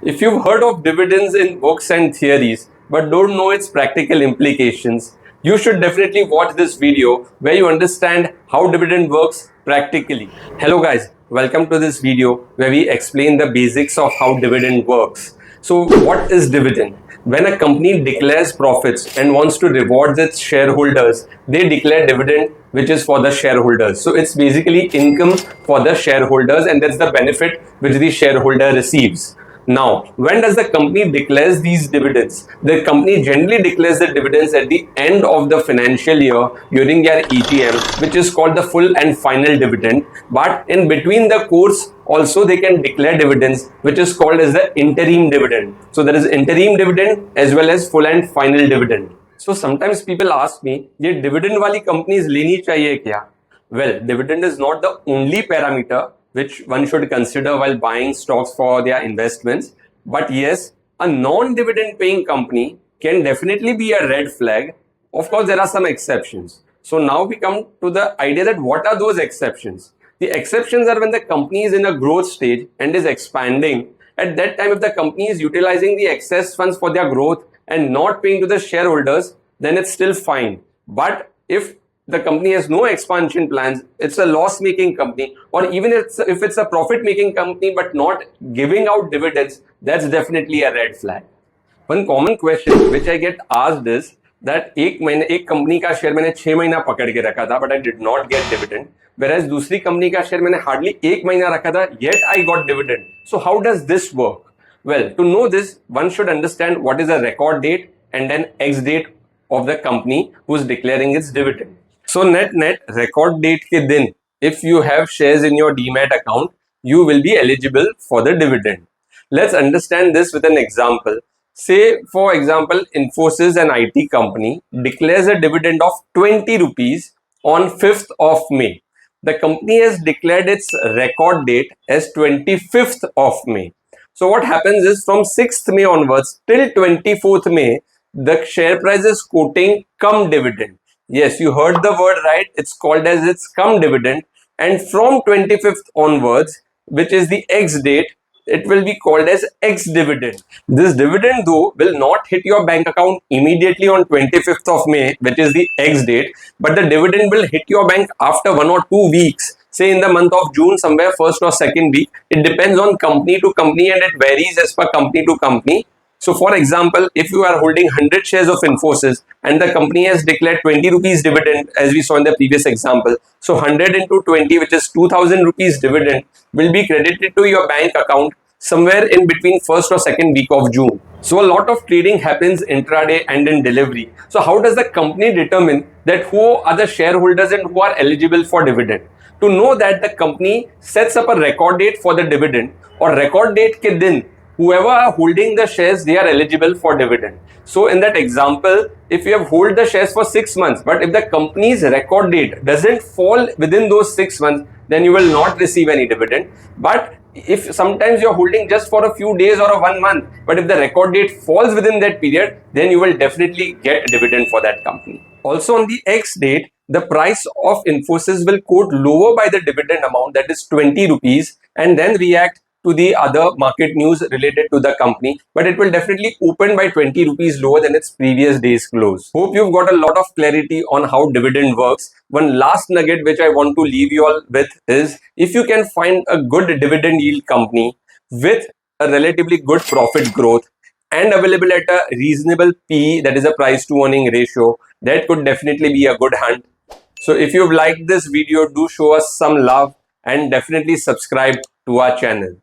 If you've heard of dividends in books and theories, but don't know its practical implications, you should definitely watch this video where you understand how dividend works practically. Hello guys, welcome to this video where we explain the basics of how dividend works. So what is dividend? When a company declares profits and wants to reward its shareholders, they declare dividend which is for the shareholders. So it's basically income for the shareholders, and that's the benefit which the shareholder receives. Now, when does the company declares these dividends? The company generally declares the dividends at the end of the financial year during their EGM, which is called the full and final dividend. But in between the course, also they can declare dividends, which is called as the interim dividend. So there is interim dividend as well as full and final dividend. So sometimes people ask me, ये dividend वाली companies लेनी चाहिए क्या? Well, dividend is not the only parameter which one should consider while buying stocks for their investments. But yes, a non-dividend paying company can definitely be a red flag. Of course, there are some exceptions. So now we come to the idea that what are those exceptions? The exceptions are when the company is in a growth stage and is expanding. At that time, if the company is utilizing the excess funds for their growth and not paying to the shareholders, then it's still fine. But if the company has no expansion plans, it's a loss-making company, or even if it's a profit-making company but not giving out dividends, that's definitely a red flag. One common question which I get asked is that एक company का share मैंने 6 महीना पकड़ के रखा था, but I did not get dividend, whereas दूसरी company का शेयर मैंने hardly 1 महीना रखा था, yet I got dividend. So how does this work? Well, to know this, one should understand what is a record date and an ex date of the company who is declaring its dividend. So net record date के दिन, if you have shares in your demat account, you will be eligible for the dividend. Let's understand this with an example. Say, for example, Infosys, an IT company, declares a dividend of 20 rupees on 5th of May. The company has declared its record date as 25th of May. So what happens is from 6th May onwards till 24th May, the share price is quoting cum dividend. Yes, you heard the word right. It's called as its cum dividend. And from 25th onwards, which is the X date, it will be called as X dividend. This dividend though will not hit your bank account immediately on 25th of May, which is the X date, but the dividend will hit your bank after 1 or 2 weeks. Say in the month of June, somewhere first or second week. It depends on company to company and it varies as per company to company. So for example, if you are holding 100 shares of Infosys and the company has declared 20 rupees dividend, as we saw in the previous example, so 100 into 20, which is 2000 rupees dividend, will be credited to your bank account somewhere in between first or second week of June. So a lot of trading happens intraday and in delivery. So how does the company determine that who are the shareholders and who are eligible for dividend? To know that, the company sets up a record date for the dividend, or record date ke din whoever are holding the shares, they are eligible for dividend. So in that example, if you have hold the shares for 6 months, but if the company's record date doesn't fall within those 6 months, then you will not receive any dividend. But if sometimes you're holding just for a few days or a 1 month, but if the record date falls within that period, then you will definitely get dividend for that company. Also on the X date, the price of Infosys will quote lower by the dividend amount, that is 20 rupees, and then react to the other market news related to the company, but it will definitely open by 20 rupees lower than its previous day's close. Hope you've got a lot of clarity on how dividend works. One last nugget which I want to leave you all with is, if you can find a good dividend yield company with a relatively good profit growth and available at a reasonable PE, that is a price to earning ratio, that could definitely be a good hunt. So if you've liked this video, do show us some love and definitely subscribe to our channel.